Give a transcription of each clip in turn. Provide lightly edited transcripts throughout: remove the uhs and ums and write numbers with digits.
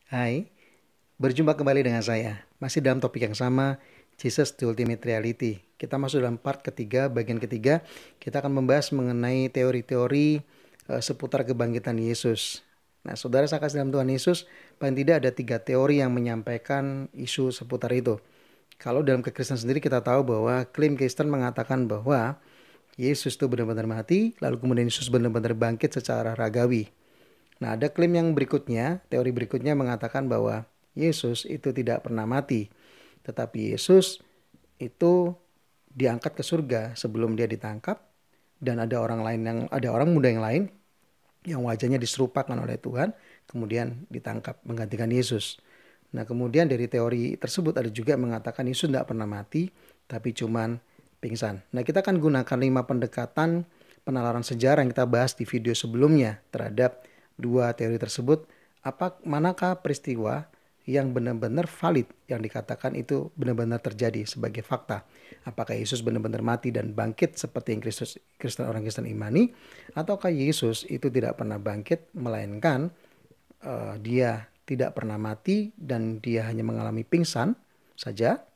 Hai, berjumpa kembali dengan saya. Masih dalam topik yang sama, Jesus the Ultimate Reality. Kita masuk dalam part ketiga, bagian ketiga. Kita akan membahas mengenai teori-teori seputar kebangkitan Yesus. Nah, saudara saya kasih dalam Tuhan Yesus, paling tidak ada 3 teori yang menyampaikan isu seputar itu. Kalau dalam kekristenan sendiri kita tahu bahwa klaim Kristen mengatakan bahwa Yesus itu benar-benar mati, lalu kemudian Yesus benar-benar bangkit secara ragawi. Nah, ada klaim yang berikutnya, teori berikutnya mengatakan bahwa Yesus itu tidak pernah mati, tetapi Yesus itu diangkat ke surga sebelum dia ditangkap, dan ada orang muda yang lain yang wajahnya diserupakan oleh Tuhan, kemudian ditangkap menggantikan Yesus. Nah, kemudian dari teori tersebut ada juga yang mengatakan Yesus tidak pernah mati, tapi cuman pingsan. Nah, kita akan gunakan 5 pendekatan penalaran sejarah yang kita bahas di video sebelumnya terhadap dua teori tersebut. Manakah peristiwa yang benar-benar valid, yang dikatakan itu benar-benar terjadi sebagai fakta? Apakah Yesus benar-benar mati dan bangkit seperti yang orang Kristen imani, ataukah Yesus itu tidak pernah bangkit, melainkan dia tidak pernah mati dan dia hanya mengalami pingsan saja,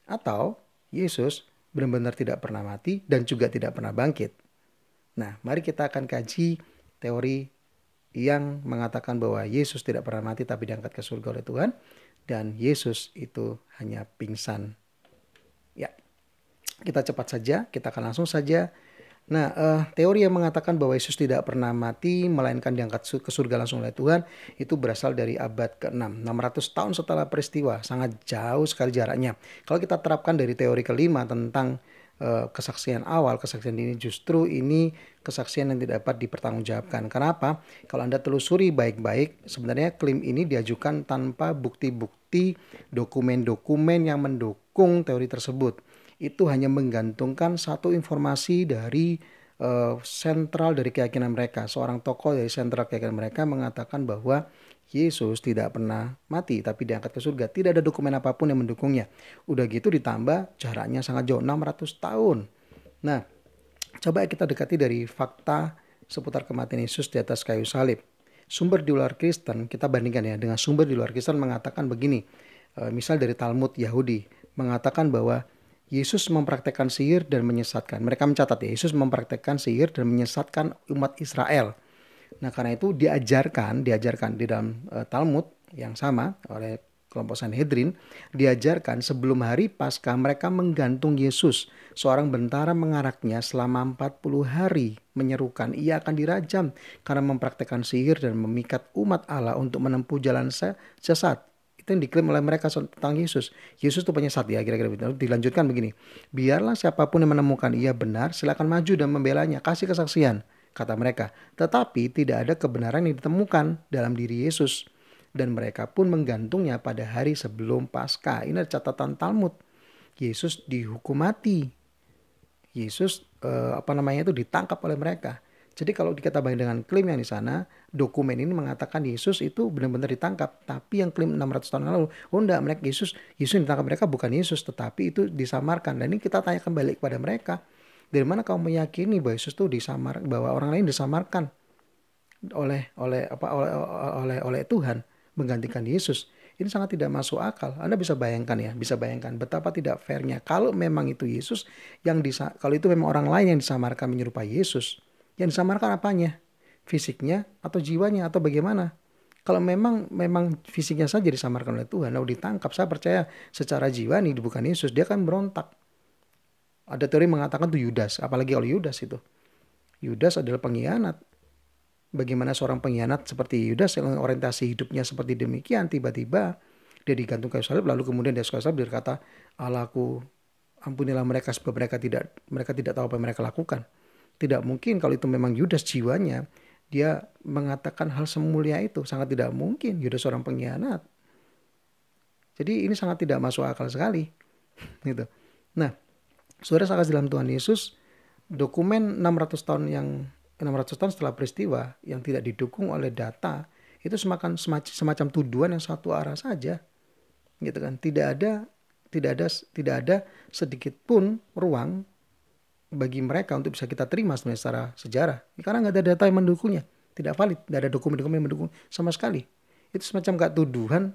atau Yesus benar-benar tidak pernah mati dan juga tidak pernah bangkit? Nah, mari kita akan kaji teori yang mengatakan bahwa Yesus tidak pernah mati tapi diangkat ke surga oleh Tuhan, dan Yesus itu hanya pingsan. Ya, kita cepat saja, kita akan langsung saja. Nah, teori yang mengatakan bahwa Yesus tidak pernah mati melainkan diangkat ke surga langsung oleh Tuhan itu berasal dari abad ke-6, 600 tahun setelah peristiwa. Sangat jauh sekali jaraknya. Kalau kita terapkan dari teori kelima tentang kesaksian awal, kesaksian ini justru ini kesaksian yang tidak dapat dipertanggungjawabkan. Kenapa? Kalau Anda telusuri baik-baik, sebenarnya klaim ini diajukan tanpa bukti-bukti, dokumen-dokumen yang mendukung teori tersebut. Itu hanya menggantungkan satu informasi dari sentral dari keyakinan mereka. Seorang tokoh dari sentral keyakinan mereka mengatakan bahwa Yesus tidak pernah mati tapi diangkat ke surga. Tidak ada dokumen apapun yang mendukungnya. Udah gitu ditambah jaraknya sangat jauh, 600 tahun. Nah, coba kita dekati dari fakta seputar kematian Yesus di atas kayu salib. Sumber di luar Kristen, kita bandingkan ya dengan sumber di luar Kristen mengatakan begini. Misal dari Talmud Yahudi mengatakan bahwa Yesus mempraktekkan sihir dan menyesatkan. Mereka mencatat ya, Yesus mempraktekkan sihir dan menyesatkan umat Israel. Nah, karena itu diajarkan di dalam Talmud yang sama oleh kelompok Sanhedrin, diajarkan sebelum hari Paskah mereka menggantung Yesus. Seorang bentara mengaraknya selama 40 hari, menyerukan ia akan dirajam karena mempraktekkan sihir dan memikat umat Allah untuk menempuh jalan sesat. Itu yang diklaim oleh mereka tentang Yesus. Yesus itu penyesat ya, kira-kira begitu. Dilanjutkan begini, biarlah siapapun yang menemukan ia benar, silakan maju dan membelanya, kasih kesaksian, kata mereka. Tetapi tidak ada kebenaran yang ditemukan dalam diri Yesus, dan mereka pun menggantungnya pada hari sebelum Paskah. Ini catatan Talmud. Yesus dihukum mati. Yesus itu ditangkap oleh mereka. Jadi kalau kita banding dengan klaim yang di sana, dokumen ini mengatakan Yesus itu benar-benar ditangkap. Tapi yang klaim 600 tahun lalu, oh enggak, Yesus yang ditangkap mereka bukan Yesus, tetapi itu disamarkan. Dan ini kita tanyakan balik kepada mereka. Dari mana kamu meyakini bahwa Yesus itu bahwa orang lain disamarkan oleh Tuhan menggantikan Yesus? Ini sangat tidak masuk akal. Anda bisa bayangkan ya, bisa bayangkan betapa tidak fairnya kalau memang itu Yesus kalau itu memang orang lain yang disamarkan menyerupai Yesus. Yang disamarkan apanya? Fisiknya atau jiwanya atau bagaimana? Kalau memang fisiknya saja disamarkan oleh Tuhan, lalu ditangkap, saya percaya secara jiwa nih bukan Yesus, dia kan berontak. Ada teori mengatakan itu Yudas, apalagi kalau Yudas itu. Yudas adalah pengkhianat. Bagaimana seorang pengkhianat seperti Yudas yang orientasi hidupnya seperti demikian, tiba-tiba dia digantung kayu salib, lalu kemudian dia kayu salib berkata, Allahku, ampunilah mereka sebab mereka tidak tahu apa yang mereka lakukan. Tidak mungkin kalau itu memang Yudas jiwanya, dia mengatakan hal semulia itu. Sangat tidak mungkin. Yudas seorang pengkhianat. Jadi ini sangat tidak masuk akal sekali. Gitu. Nah, saudara saya dalam Tuhan Yesus, dokumen 600 tahun setelah peristiwa yang tidak didukung oleh data itu semacam tuduhan yang satu arah saja, gitu kan? Tidak ada sedikit pun ruang bagi mereka untuk bisa kita terima sebenarnya secara sejarah, karena nggak ada data yang mendukungnya, tidak valid, tidak ada dokumen-dokumen yang mendukung sama sekali. Itu semacam gak tuduhan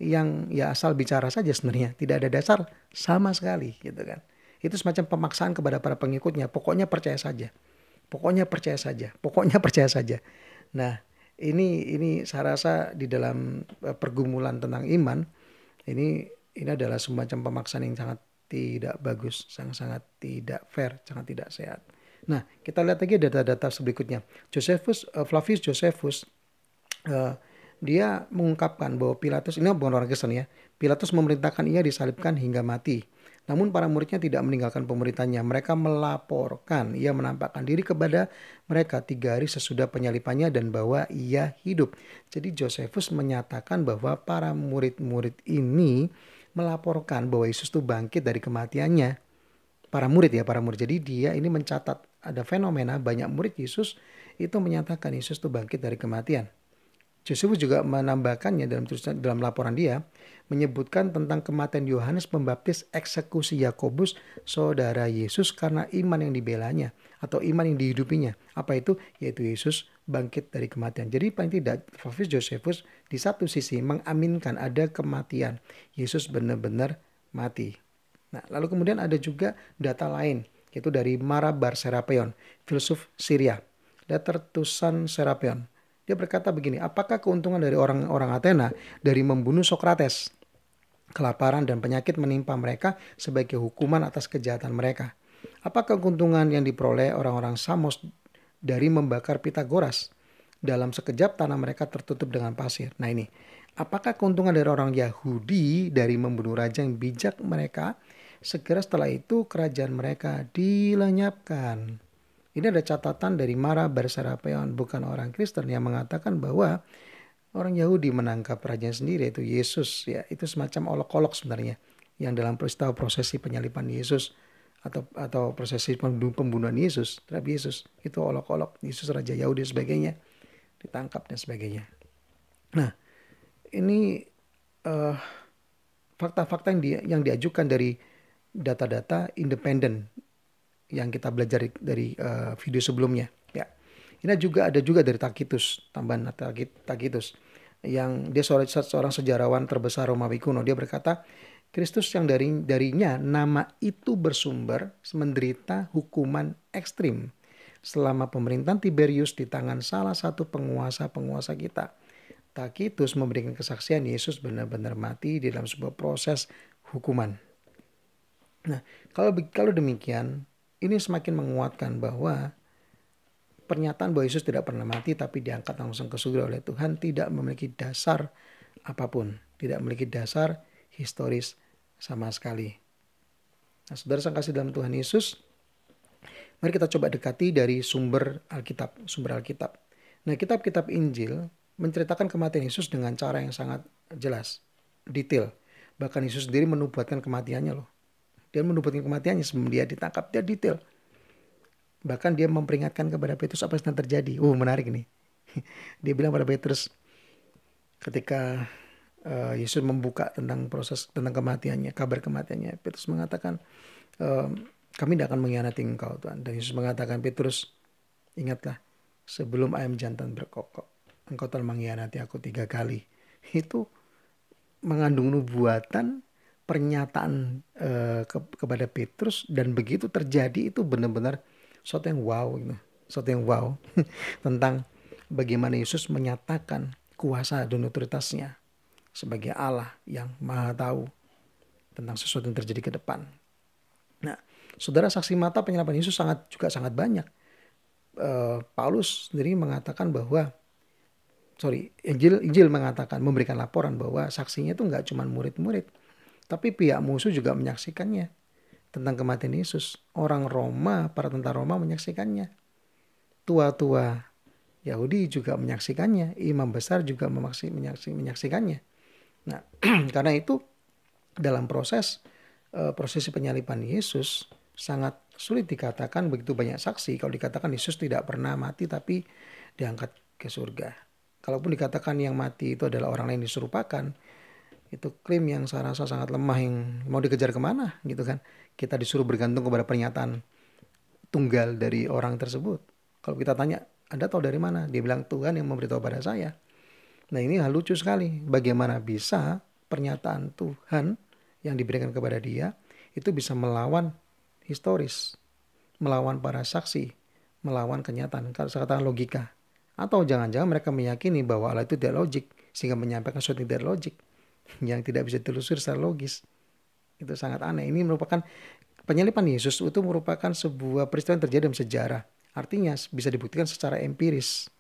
yang ya asal bicara saja sebenarnya, tidak ada dasar sama sekali gitu kan. Itu semacam pemaksaan kepada para pengikutnya, pokoknya percaya saja. Pokoknya percaya saja, pokoknya percaya saja. Nah, ini saya rasa di dalam pergumulan tentang iman, ini adalah semacam pemaksaan yang sangat tidak bagus, sangat-sangat tidak fair, sangat tidak sehat. Nah, kita lihat lagi data-data berikutnya. Flavius Josephus, eh, dia mengungkapkan bahwa Pilatus, ini bukan orang Kristen ya, Pilatus memerintahkan ia disalibkan hingga mati. Namun para muridnya tidak meninggalkan pemerintahannya. Mereka melaporkan ia menampakkan diri kepada mereka 3 hari sesudah penyalipannya dan bahwa ia hidup. Jadi Josephus menyatakan bahwa para murid-murid ini melaporkan bahwa Yesus itu bangkit dari kematiannya. Para murid ya, para murid. Jadi dia ini mencatat ada fenomena banyak murid Yesus itu menyatakan Yesus itu bangkit dari kematian. Josephus juga menambahkannya dalam laporan dia menyebutkan tentang kematian Yohanes Pembaptis, eksekusi Yakobus saudara Yesus karena iman yang dibelanya atau iman yang dihidupinya. Apa itu? Yaitu Yesus bangkit dari kematian. Jadi paling tidak Flavius Josephus di satu sisi mengaminkan ada kematian, Yesus benar-benar mati. Nah, lalu kemudian ada juga data lain, yaitu dari Mara Bar Serapeon, filsuf Syria. Lihat Tertusan Serapeon. Dia berkata begini, apakah keuntungan dari orang-orang Athena dari membunuh Sokrates? Kelaparan dan penyakit menimpa mereka sebagai hukuman atas kejahatan mereka. Apakah keuntungan yang diperoleh orang-orang Samos dari membakar Pitagoras? Dalam sekejap tanah mereka tertutup dengan pasir. Nah ini, apakah keuntungan dari orang Yahudi dari membunuh raja yang bijak mereka? Segera setelah itu kerajaan mereka dilenyapkan. Ini ada catatan dari Mara Bar Serapeon, bukan orang Kristen, yang mengatakan bahwa orang Yahudi menangkap rajanya sendiri, yaitu Yesus. Ya, itu semacam olok-olok sebenarnya, yang dalam peristiwa prosesi penyalipan Yesus atau prosesi pembunuhan Yesus terhadap Yesus, itu olok-olok Yesus Raja Yahudi dan sebagainya, ditangkap dan sebagainya. Nah, ini fakta-fakta yang diajukan dari data-data independen yang kita belajar dari video sebelumnya. Ya, ini ada juga dari Tacitus, tambahan Tacitus, yang dia seorang sejarawan terbesar Romawi kuno. Dia berkata, Kristus yang darinya nama itu bersumber menderita hukuman ekstrim selama pemerintahan Tiberius di tangan salah satu penguasa kita. Tacitus memberikan kesaksian Yesus benar-benar mati di dalam sebuah proses hukuman. Nah, kalau demikian, ini semakin menguatkan bahwa pernyataan bahwa Yesus tidak pernah mati tapi diangkat langsung ke surga oleh Tuhan tidak memiliki dasar apapun, tidak memiliki dasar historis sama sekali. Nah, saudara sang kasih dalam Tuhan Yesus, mari kita coba dekati dari sumber Alkitab. Nah, kitab-kitab Injil menceritakan kematian Yesus dengan cara yang sangat jelas, detail. Bahkan Yesus sendiri menubuatkan kematiannya loh. Dia menubuatkan kematiannya sebelum dia ditangkap, dia detail. Bahkan dia memperingatkan kepada Petrus apa yang sedang terjadi. Menarik nih. Dia bilang pada Petrus ketika Yesus membuka tentang kematiannya, kabar kematiannya, Petrus mengatakan, kami tidak akan mengkhianati engkau Tuhan. Dan Yesus mengatakan, Petrus, ingatlah, sebelum ayam jantan berkokok, engkau telah mengkhianati aku 3 kali. Itu mengandung nubuatan, pernyataan kepada Petrus, dan begitu terjadi itu benar-benar sesuatu yang wow gitu. Sesuatu yang wow tentang bagaimana Yesus menyatakan kuasa dan otoritasnya sebagai Allah yang maha tahu tentang sesuatu yang terjadi ke depan. Nah, saudara, saksi mata penyalipan Yesus juga sangat banyak. Paulus sendiri mengatakan bahwa Injil mengatakan, memberikan laporan bahwa saksinya itu nggak cuma murid-murid, tapi pihak musuh juga menyaksikannya tentang kematian Yesus. Orang Roma, para tentara Roma menyaksikannya. Tua-tua Yahudi juga menyaksikannya. Imam besar juga menyaksikannya. Nah, karena itu dalam prosesi penyalipan Yesus sangat sulit dikatakan begitu banyak saksi kalau dikatakan Yesus tidak pernah mati tapi diangkat ke surga. Kalaupun dikatakan yang mati itu adalah orang lain diserupakan, itu klaim yang saya rasa sangat lemah, yang mau dikejar kemana gitu kan. Kita disuruh bergantung kepada pernyataan tunggal dari orang tersebut. Kalau kita tanya, Anda tahu dari mana? Dia bilang, Tuhan yang memberitahu pada saya. Nah ini hal lucu sekali. Bagaimana bisa pernyataan Tuhan yang diberikan kepada dia itu bisa melawan historis, melawan para saksi, melawan kenyataan, saya katakan logika. Atau jangan-jangan mereka meyakini bahwa Allah itu tidak logik, sehingga menyampaikan sesuatu yang tidak logik, yang tidak bisa ditelusuri secara logis. Itu sangat aneh. Ini merupakan penyaliban Yesus, itu merupakan sebuah peristiwa yang terjadi dalam sejarah. Artinya bisa dibuktikan secara empiris.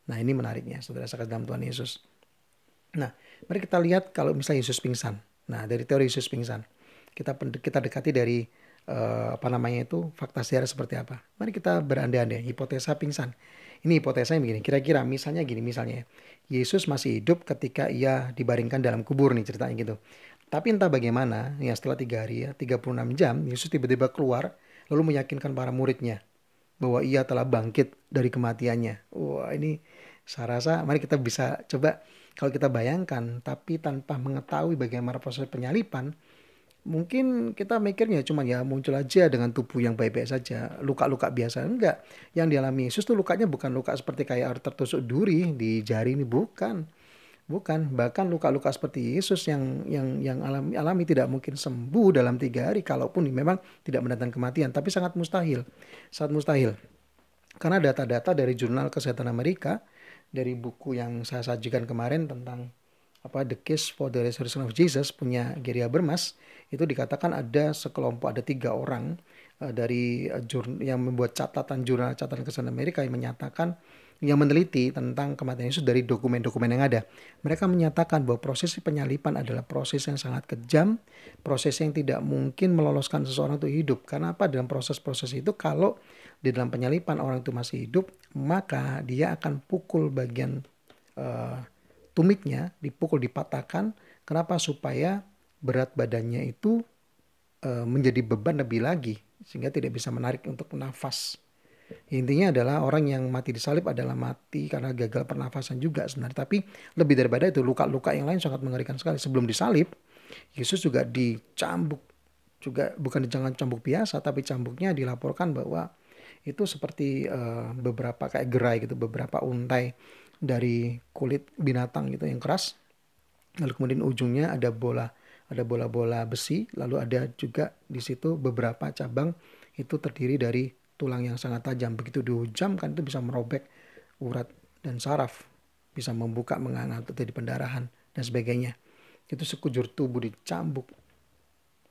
Nah ini menariknya, saudara sekalian dalam Tuhan Yesus. Nah, mari kita lihat kalau misalnya Yesus pingsan. Nah, dari teori Yesus pingsan, kita dekati dari fakta sejarah seperti apa. Mari kita berandai-andai, hipotesa pingsan. Ini hipotesa yang begini, kira-kira misalnya Yesus masih hidup ketika ia dibaringkan dalam kubur nih ceritanya gitu. Tapi entah bagaimana, ya setelah 3 hari ya, 36 jam, Yesus tiba-tiba keluar, lalu meyakinkan para muridnya bahwa ia telah bangkit dari kematiannya. Wah ini saya rasa mari kita bisa coba kalau kita bayangkan, tapi tanpa mengetahui bagaimana proses penyalipan, mungkin kita mikirnya cuma ya muncul aja dengan tubuh yang baik-baik saja, luka-luka biasa. Enggak, yang dialami Yesus tuh lukanya bukan luka seperti kayak tertusuk duri di jari ini, bukan. Bukan, bahkan luka-luka seperti Yesus yang alami tidak mungkin sembuh dalam 3 hari, kalaupun memang tidak mendatangkan kematian, tapi sangat mustahil, sangat mustahil. Karena data-data dari Jurnal Kesehatan Amerika, dari buku yang saya sajikan kemarin tentang The Case for the Resurrection of Jesus punya Gary Habermas, itu dikatakan ada 3 orang yang membuat catatan kesehatan Amerika yang menyatakan, yang meneliti tentang kematian Yesus dari dokumen-dokumen yang ada. Mereka menyatakan bahwa proses penyalipan adalah proses yang sangat kejam, proses yang tidak mungkin meloloskan seseorang untuk hidup. Karena apa? Dalam proses-proses itu, kalau di dalam penyalipan orang itu masih hidup, maka dia akan pukul bagian tumitnya, dipatahkan. Kenapa? Supaya berat badannya itu menjadi beban lebih lagi, sehingga tidak bisa menarik untuk nafas. Intinya adalah orang yang mati disalib adalah mati karena gagal pernafasan juga sebenarnya. Tapi lebih daripada itu, luka-luka yang lain sangat mengerikan sekali. Sebelum disalib, Yesus juga dicambuk. Juga bukan cambuk biasa, tapi cambuknya dilaporkan bahwa itu seperti beberapa kayak gerai gitu, beberapa untai dari kulit binatang gitu yang keras. Lalu kemudian ujungnya ada bola-bola besi, lalu ada juga di situ beberapa cabang itu terdiri dari tulang yang sangat tajam. Begitu dihujam kan itu bisa merobek urat dan saraf, bisa membuka menganga terjadi pendarahan dan sebagainya. Itu sekujur tubuh dicambuk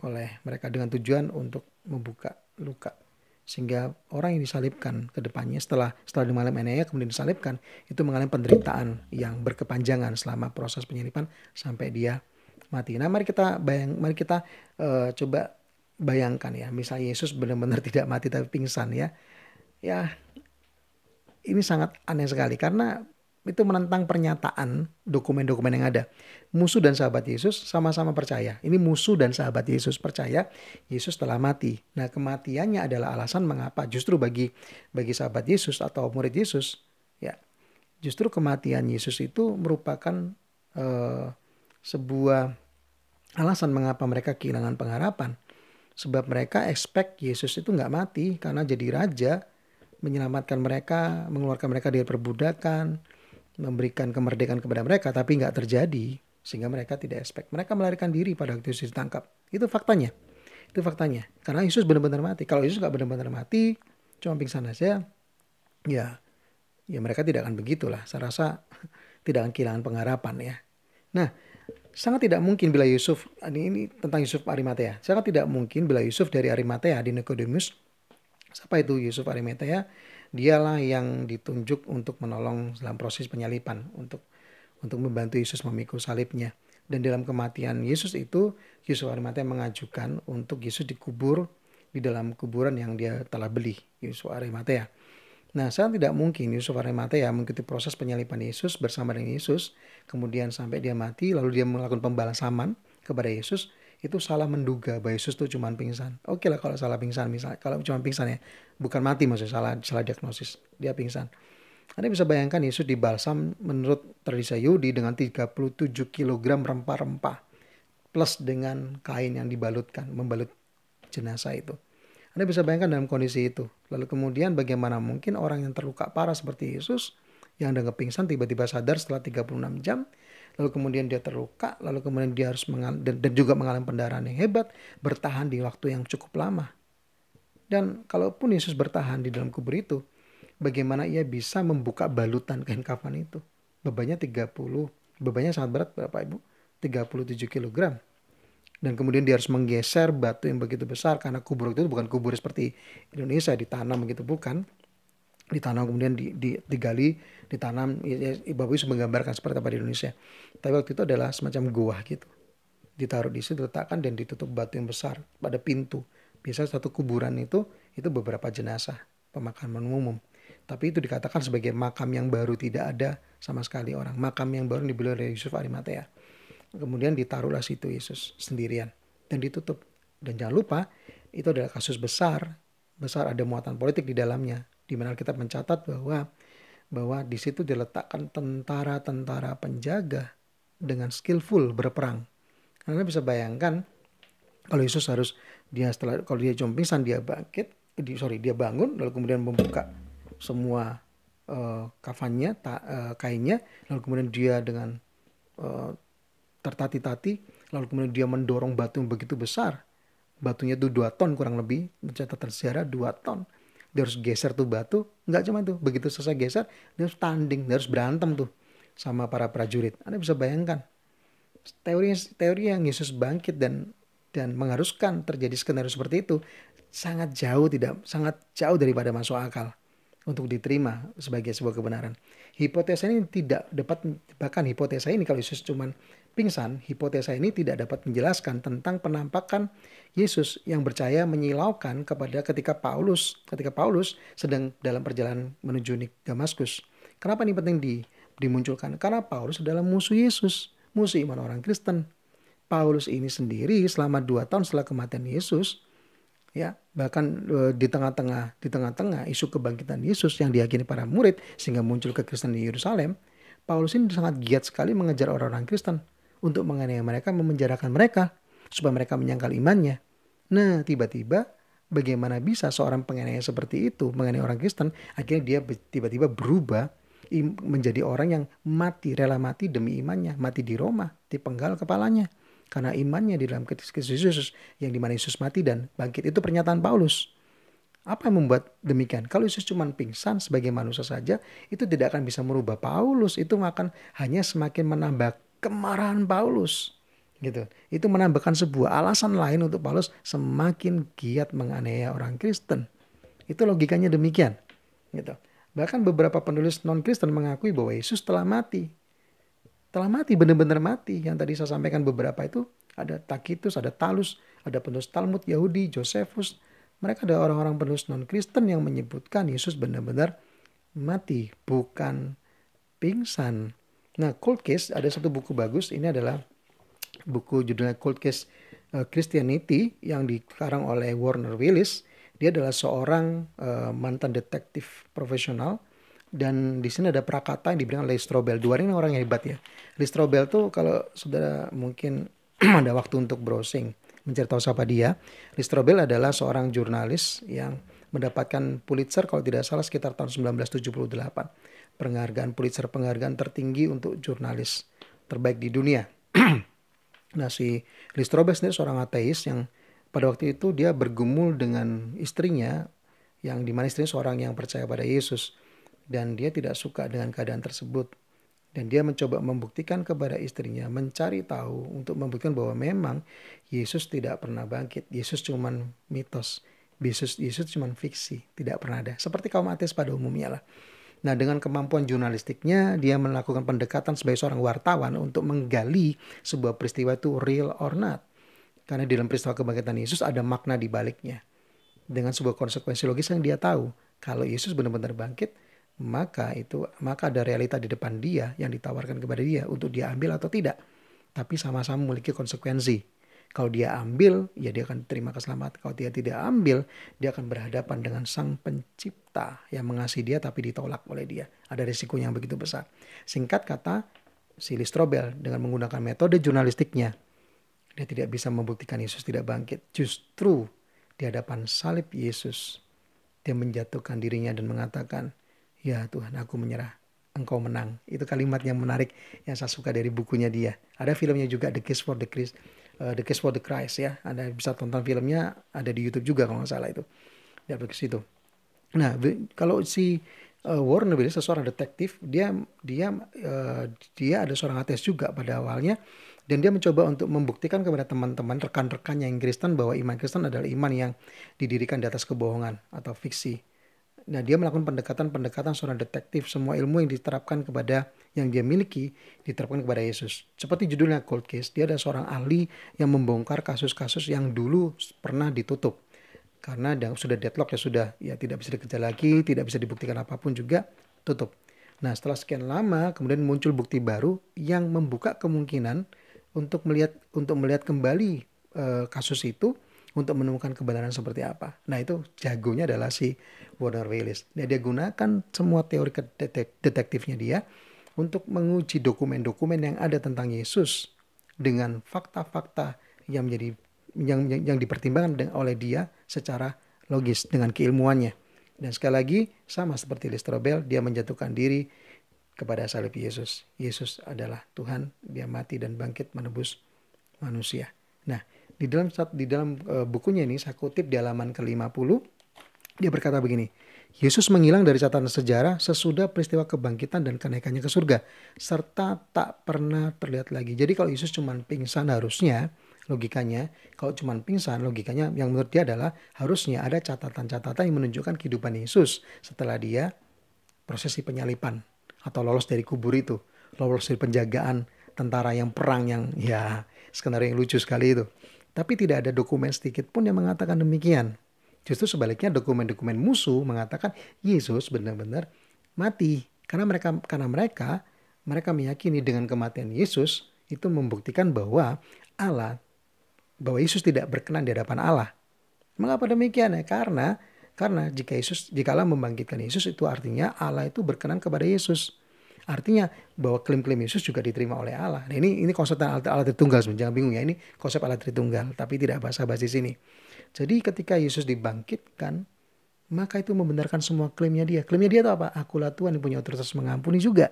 oleh mereka dengan tujuan untuk membuka luka, sehingga orang yang disalibkan ke depannya setelah mengalami aniaya kemudian disalibkan itu mengalami penderitaan yang berkepanjangan selama proses penyalipan sampai dia mati. Nah, mari kita coba bayangkan ya, misalnya Yesus benar-benar tidak mati tapi pingsan ya. Ya, ini sangat aneh sekali karena itu menentang pernyataan dokumen-dokumen yang ada. Musuh dan sahabat Yesus sama-sama percaya. Ini musuh dan sahabat Yesus percaya Yesus telah mati. Nah, kematiannya adalah alasan mengapa justru bagi sahabat Yesus atau murid Yesus, ya, justru kematian Yesus itu merupakan sebuah alasan mengapa mereka kehilangan pengharapan. Sebab mereka expect Yesus itu nggak mati karena jadi raja, menyelamatkan mereka, mengeluarkan mereka dari perbudakan, memberikan kemerdekaan kepada mereka, tapi nggak terjadi. Sehingga mereka tidak expect. Mereka melarikan diri pada waktu Yesus ditangkap. Itu faktanya. Karena Yesus benar-benar mati. Kalau Yesus nggak benar-benar mati, cuma pingsan aja, ya mereka tidak akan begitulah. Saya rasa tidak akan kehilangan pengharapan ya. Nah, sangat tidak mungkin bila Yusuf, ini tentang Yusuf Arimatea, sangat tidak mungkin bila Yusuf dari Arimatea di Nikodemus. Siapa itu Yusuf Arimatea? Dialah yang ditunjuk untuk menolong dalam proses penyalipan, untuk membantu Yesus memikul salibnya. Dan dalam kematian Yesus itu, Yusuf Arimatea mengajukan untuk Yesus dikubur di dalam kuburan yang dia telah beli, Yusuf Arimatea. Nah, sangat tidak mungkin Yusuf Arimatea mengikuti proses penyalipan Yesus bersama dengan Yesus, kemudian sampai dia mati, lalu dia melakukan pembalasaman kepada Yesus. Itu salah menduga bahwa Yesus itu cuma pingsan. Oke lah kalau salah pingsan, misalnya kalau cuma pingsan ya, bukan mati maksudnya, salah diagnosis, dia pingsan. Anda bisa bayangkan Yesus dibalsam menurut tradisi Yahudi dengan 37 kg rempah-rempah plus dengan kain yang membalut jenazah itu. Anda bisa bayangkan dalam kondisi itu. Lalu kemudian bagaimana mungkin orang yang terluka parah seperti Yesus Yang ada pingsan tiba-tiba sadar setelah 36 jam. Lalu kemudian dia terluka, lalu kemudian dia harus dan juga mengalami pendarahan yang hebat, bertahan di waktu yang cukup lama. Dan kalaupun Yesus bertahan di dalam kubur itu, bagaimana ia bisa membuka balutan kain kafan itu? Bebannya bebannya sangat berat Bapak Ibu, 37 kilogram. Dan kemudian dia harus menggeser batu yang begitu besar, karena kubur itu bukan kubur seperti Indonesia ditanam begitu, bukan. Ditanam kemudian digali, ditanam. Bapak Ibu menggambarkan seperti apa di Indonesia. Tapi waktu itu adalah semacam gua gitu. Ditaruh di situ, diletakkan dan ditutup batu yang besar pada pintu. Biasanya satu kuburan itu beberapa jenazah, pemakaman umum. Tapi itu dikatakan sebagai makam yang baru, tidak ada sama sekali orang. Makam yang baru dibeli oleh Yusuf Arimatea. Kemudian ditaruhlah situ Yesus sendirian dan ditutup. Dan jangan lupa, itu adalah kasus besar ada muatan politik di dalamnya, di mana kita mencatat bahwa di situ diletakkan tentara-tentara penjaga dengan skillful berperang. Anda bisa bayangkan kalau Yesus kalau dia jom pingsan, dia bangun lalu kemudian membuka semua kafannya, kainnya, lalu kemudian dia dengan tertati-tati, lalu kemudian dia mendorong batu yang begitu besar. Batunya itu 2 ton kurang lebih, mencatat sejarah 2 ton. Dia harus geser tuh batu, nggak cuma itu, begitu selesai geser, dia harus tanding, dia harus berantem tuh sama para prajurit. Anda bisa bayangkan teori yang Yesus bangkit dan mengharuskan terjadi skenario seperti itu sangat jauh daripada masuk akal untuk diterima sebagai sebuah kebenaran. Hipotesa ini tidak dapat, bahkan hipotesa ini kalau Yesus cuman pingsan, hipotesa ini tidak dapat menjelaskan tentang penampakan Yesus yang bercahaya menyilaukan ketika Paulus sedang dalam perjalanan menuju Damaskus. Kenapa ini penting dimunculkan? Karena Paulus adalah musuh Yesus, musuh iman orang Kristen. Paulus ini sendiri selama 2 tahun setelah kematian Yesus, ya, bahkan di tengah-tengah isu kebangkitan Yesus yang diyakini para murid sehingga muncul kekristenan di Yerusalem, Paulus ini sangat giat sekali mengejar orang-orang Kristen untuk menganiaya mereka, memenjarakan mereka supaya mereka menyangkal imannya. Nah, tiba-tiba bagaimana bisa seorang penganiaya seperti itu menganiaya orang Kristen? Akhirnya dia tiba-tiba berubah menjadi orang yang rela mati demi imannya, mati di Roma, dipenggal kepalanya. Karena imannya di dalam Kristus Yesus, yang dimana Yesus mati dan bangkit. Itu pernyataan Paulus. Apa yang membuat demikian? Kalau Yesus cuma pingsan sebagai manusia saja, itu tidak akan bisa merubah Paulus. Itu akan hanya semakin menambah kemarahan Paulus. Gitu. Itu menambahkan sebuah alasan lain untuk Paulus semakin giat menganiaya orang Kristen. Itu logikanya demikian. Gitu. Bahkan beberapa penulis non-Kristen mengakui bahwa Yesus telah mati. Benar-benar mati. Yang tadi saya sampaikan beberapa itu, ada Tacitus, ada Talus, ada penulis Talmud Yahudi, Josephus. Mereka ada orang-orang penulis non-Kristen yang menyebutkan Yesus benar-benar mati, bukan pingsan. Nah, Cold Case, ada satu buku bagus. Ini adalah buku judulnya Cold Case Christianity yang dikarang oleh Warner Willis. Dia adalah seorang mantan detektif profesional. Dan di sini ada prakata yang diberikan oleh Strobel. Dua ini orang yang hebat ya. Strobel tuh kalau saudara mungkin ada waktu untuk browsing, mencari tahu siapa dia. Strobel adalah seorang jurnalis yang mendapatkan Pulitzer kalau tidak salah sekitar tahun 1978. Penghargaan tertinggi untuk jurnalis terbaik di dunia. Nah, si Strobel sendiri seorang ateis yang pada waktu itu dia bergumul dengan istrinya, yang dimana istrinya seorang yang percaya pada Yesus. Dan dia tidak suka dengan keadaan tersebut. Dan dia mencoba membuktikan kepada istrinya, mencari tahu untuk membuktikan bahwa memang Yesus tidak pernah bangkit. Yesus cuma mitos. Yesus cuma fiksi, tidak pernah ada. Seperti kaum ateis pada umumnya lah. Nah, dengan kemampuan jurnalistiknya, dia melakukan pendekatan sebagai seorang wartawan untuk menggali sebuah peristiwa itu real or not. Karena di dalam peristiwa kebangkitan Yesus ada makna di baliknya. Dengan sebuah konsekuensi logis yang dia tahu. Kalau Yesus benar-benar bangkit, maka ada realita di depan dia yang ditawarkan kepada dia untuk dia ambil atau tidak. Tapi sama-sama memiliki konsekuensi. Kalau dia ambil, ya dia akan terima keselamatan. Kalau dia tidak ambil, dia akan berhadapan dengan Sang Pencipta yang mengasihi dia tapi ditolak oleh dia. Ada risikonya yang begitu besar. Singkat kata, si Strobel dengan menggunakan metode jurnalistiknya, dia tidak bisa membuktikan Yesus tidak bangkit. Justru di hadapan salib Yesus, dia menjatuhkan dirinya dan mengatakan, "Ya Tuhan, aku menyerah. engkau menang. Itu kalimat yang menarik yang saya suka dari bukunya dia. Ada filmnya juga, The Case for the Christ ya. Ada bisa tonton filmnya, ada di YouTube juga kalau nggak salah itu. Di aplikasi itu. Nah, kalau si Warren Willis seorang detektif, dia ada seorang ateis juga pada awalnya, dan dia mencoba untuk membuktikan kepada teman-teman rekan-rekannya yang Kristen bahwa iman Kristen adalah iman yang didirikan di atas kebohongan atau fiksi. Nah, dia melakukan pendekatan seorang detektif, semua ilmu yang diterapkan kepada yang dia miliki diterapkan kepada Yesus. Seperti judulnya Cold Case, dia ada seorang ahli yang membongkar kasus-kasus yang dulu pernah ditutup. Karena sudah deadlock ya tidak bisa dikejar lagi, tidak bisa dibuktikan apapun juga, tutup. Nah, setelah sekian lama kemudian muncul bukti baru yang membuka kemungkinan untuk melihat kembali kasus itu, untuk menemukan kebenaran seperti apa. Nah, itu jagonya adalah si Warner Willis. Nah, dia gunakan semua teori detektifnya dia untuk menguji dokumen-dokumen yang ada tentang Yesus dengan fakta-fakta yang menjadi yang dipertimbangkan oleh dia secara logis dengan keilmuannya. Dan sekali lagi sama seperti Listrobel, dia menjatuhkan diri kepada salib Yesus. Yesus adalah Tuhan, dia mati dan bangkit menebus manusia. Nah, di dalam bukunya ini saya kutip di halaman ke-50, dia berkata begini, Yesus menghilang dari catatan sejarah sesudah peristiwa kebangkitan dan kenaikannya ke surga, serta tak pernah terlihat lagi. Jadi kalau Yesus cuma pingsan harusnya, logikanya, kalau cuma pingsan, logikanya yang menurut dia adalah harusnya ada catatan-catatan yang menunjukkan kehidupan Yesus setelah dia prosesi penyalipan atau lolos dari kubur itu, lolos dari penjagaan tentara yang perang yang ya skenario yang lucu sekali itu. Tapi tidak ada dokumen sedikit pun yang mengatakan demikian. Justru sebaliknya dokumen-dokumen musuh mengatakan Yesus benar-benar mati. Karena mereka meyakini dengan kematian Yesus itu membuktikan bahwa Yesus tidak berkenan di hadapan Allah. Mengapa demikian ya? Karena jika Allah membangkitkan Yesus, itu artinya Allah itu berkenan kepada Yesus. Artinya bahwa klaim-klaim Yesus juga diterima oleh Allah. Nah, ini konsep Allah Tritunggal, jangan bingung ya, ini konsep Allah Tritunggal, tapi tidak basa-basi sini. Jadi ketika Yesus dibangkitkan, maka itu membenarkan semua klaimnya dia. Klaimnya dia itu apa? Akulah Tuhan yang punya otoritas mengampuni juga.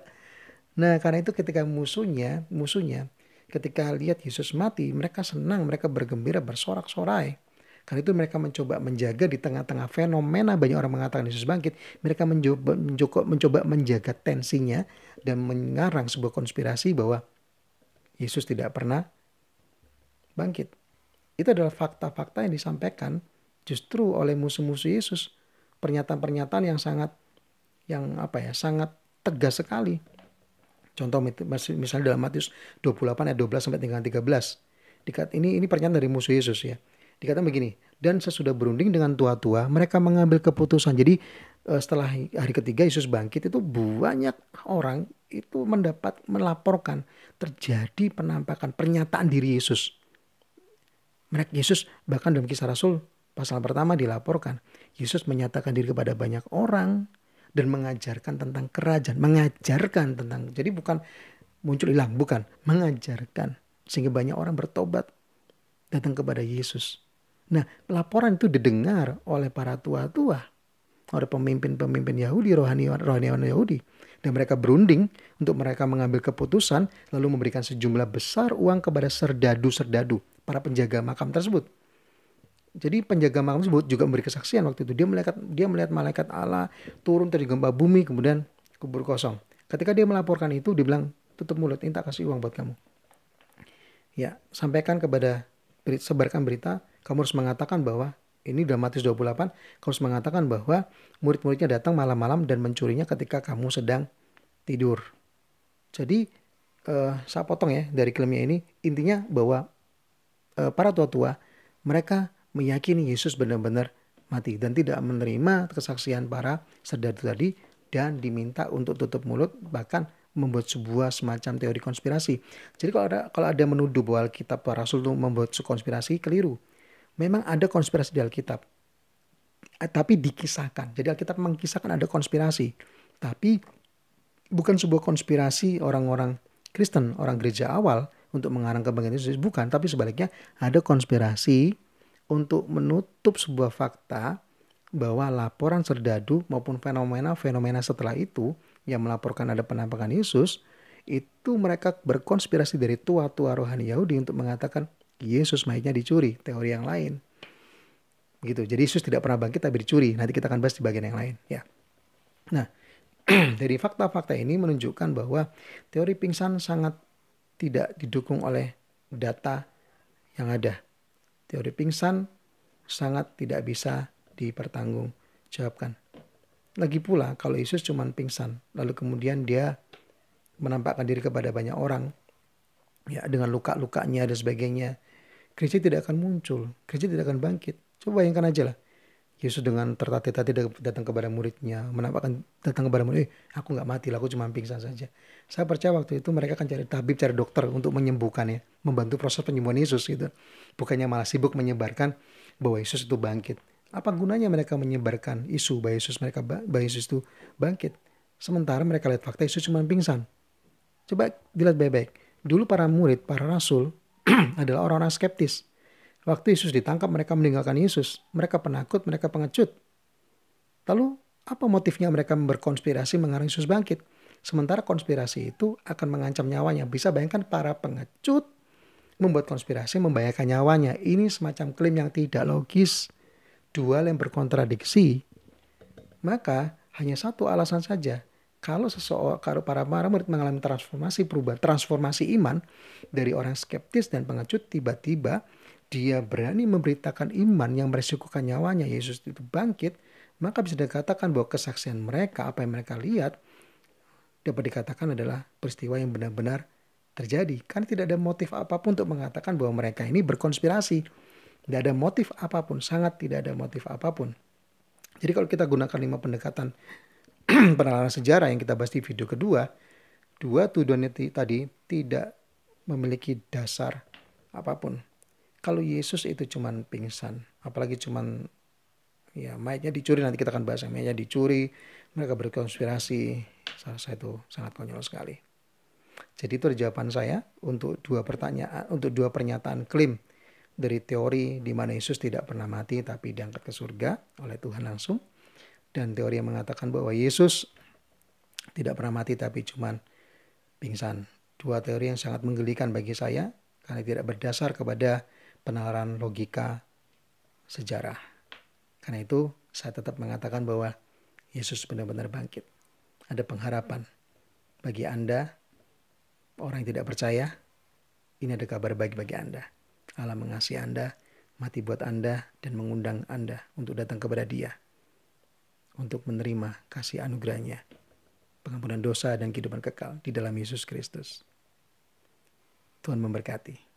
Nah, karena itu ketika musuhnya ketika lihat Yesus mati, mereka senang, mereka bergembira, bersorak-sorai. Karena itu mereka mencoba menjaga di tengah-tengah fenomena banyak orang mengatakan Yesus bangkit. Mereka mencoba menjaga tensinya dan mengarang sebuah konspirasi bahwa Yesus tidak pernah bangkit. Itu adalah fakta-fakta yang disampaikan justru oleh musuh-musuh Yesus. Pernyataan-pernyataan yang sangat tegas sekali. Contoh misalnya dalam Matius 28 ayat 12 sampai dengan 13. Ini pernyataan dari musuh Yesus ya. Dikatakan begini, dan sesudah berunding dengan tua-tua, mereka mengambil keputusan. Jadi setelah hari ketiga Yesus bangkit, itu banyak orang itu melaporkan terjadi penampakan pernyataan diri Yesus. Yesus bahkan dalam Kisah Rasul pasal pertama dilaporkan, Yesus menyatakan diri kepada banyak orang dan mengajarkan tentang kerajaan, jadi bukan muncul hilang, bukan, mengajarkan sehingga banyak orang bertobat datang kepada Yesus. Nah, laporan itu didengar oleh para tua-tua, oleh pemimpin-pemimpin Yahudi, rohaniawan Yahudi. Dan mereka berunding untuk mereka mengambil keputusan, lalu memberikan sejumlah besar uang kepada serdadu-serdadu, para penjaga makam tersebut. Jadi penjaga makam tersebut juga memberi kesaksian waktu itu. Dia melihat malaikat Allah turun dari gempa bumi, kemudian kubur kosong. Ketika dia melaporkan itu, dia bilang, tutup mulut, ini tak kasih uang buat kamu. Ya, sebarkan berita, kamu harus mengatakan bahwa, ini dalam Matius 28, kamu harus mengatakan bahwa murid-muridnya datang malam-malam dan mencurinya ketika kamu sedang tidur. Jadi saya potong ya dari klaimnya ini, intinya bahwa para tua-tua mereka meyakini Yesus benar-benar mati dan tidak menerima kesaksian para serdadu tadi, dan diminta untuk tutup mulut, bahkan membuat sebuah semacam teori konspirasi. Jadi kalau ada menuduh bahwa Alkitab para Rasul itu membuat konspirasi, keliru. Memang ada konspirasi di Alkitab, tapi dikisahkan. Jadi Alkitab mengkisahkan ada konspirasi, tapi bukan sebuah konspirasi orang-orang Kristen, orang gereja awal untuk mengarang kebangkitan Yesus, bukan. Tapi sebaliknya ada konspirasi untuk menutup sebuah fakta bahwa laporan serdadu maupun fenomena setelah itu yang melaporkan ada penampakan Yesus, itu mereka berkonspirasi dari tua-tua rohani Yahudi untuk mengatakan Yesus mayatnya dicuri, teori yang lain. Gitu. Jadi Yesus tidak pernah bangkit tapi dicuri. Nanti kita akan bahas di bagian yang lain, ya. Nah, dari fakta-fakta ini menunjukkan bahwa teori pingsan sangat tidak didukung oleh data yang ada. Teori pingsan sangat tidak bisa dipertanggungjawabkan. Lagi pula kalau Yesus cuma pingsan, lalu kemudian dia menampakkan diri kepada banyak orang, ya dengan luka-lukanya dan sebagainya, gereja tidak akan muncul, gereja tidak akan bangkit. Coba bayangkan aja lah, Yesus dengan tertatih-tatih datang kepada muridnya, menampakkan datang kepada murid, aku nggak mati lah, aku cuma pingsan saja. Saya percaya waktu itu mereka akan cari tabib, cari dokter untuk menyembuhkannya, membantu proses penyembuhan Yesus gitu. Bukannya malah sibuk menyebarkan bahwa Yesus itu bangkit. Apa gunanya mereka menyebarkan isu bahwa Yesus itu bangkit? Sementara mereka lihat fakta Yesus cuma pingsan. Coba dilihat baik-baik. Dulu para murid, para rasul adalah orang-orang skeptis. Waktu Yesus ditangkap, mereka meninggalkan Yesus. Mereka penakut, mereka pengecut. Lalu, apa motifnya mereka berkonspirasi mengarang Yesus bangkit? Sementara konspirasi itu akan mengancam nyawanya. Bisa bayangkan para pengecut membuat konspirasi membahayakan nyawanya. Ini semacam klaim yang tidak logis, dual yang berkontradiksi. Maka hanya satu alasan saja. Kalau para murid mengalami transformasi iman dari orang skeptis dan pengecut, tiba-tiba dia berani memberitakan iman yang meresikukan nyawanya, Yesus itu bangkit, maka bisa dikatakan bahwa kesaksian mereka, apa yang mereka lihat, dapat dikatakan adalah peristiwa yang benar-benar terjadi. Karena tidak ada motif apapun untuk mengatakan bahwa mereka ini berkonspirasi. Tidak ada motif apapun, sangat tidak ada motif apapun. Jadi kalau kita gunakan 5 pendekatan penalaran sejarah yang kita bahas di video kedua, dua tuduhan tadi tidak memiliki dasar apapun. Kalau Yesus itu cuman pingsan, apalagi cuman ya mayatnya dicuri, nanti kita akan bahas yang mayatnya dicuri, mereka berkonspirasi, saya itu sangat konyol sekali. Jadi itu jawaban saya untuk dua pernyataan klaim dari teori di mana Yesus tidak pernah mati tapi diangkat ke surga oleh Tuhan langsung, dan teori yang mengatakan bahwa Yesus tidak pernah mati tapi cuman pingsan. Dua teori yang sangat menggelikan bagi saya karena tidak berdasar kepada penalaran logika sejarah. Karena itu saya tetap mengatakan bahwa Yesus benar-benar bangkit. Ada pengharapan bagi Anda, orang yang tidak percaya. Ini ada kabar baik bagi Anda. Allah mengasihi Anda, mati buat Anda, dan mengundang Anda untuk datang kepada Dia, untuk menerima kasih anugerahnya, pengampunan dosa dan kehidupan kekal di dalam Yesus Kristus. Tuhan memberkati.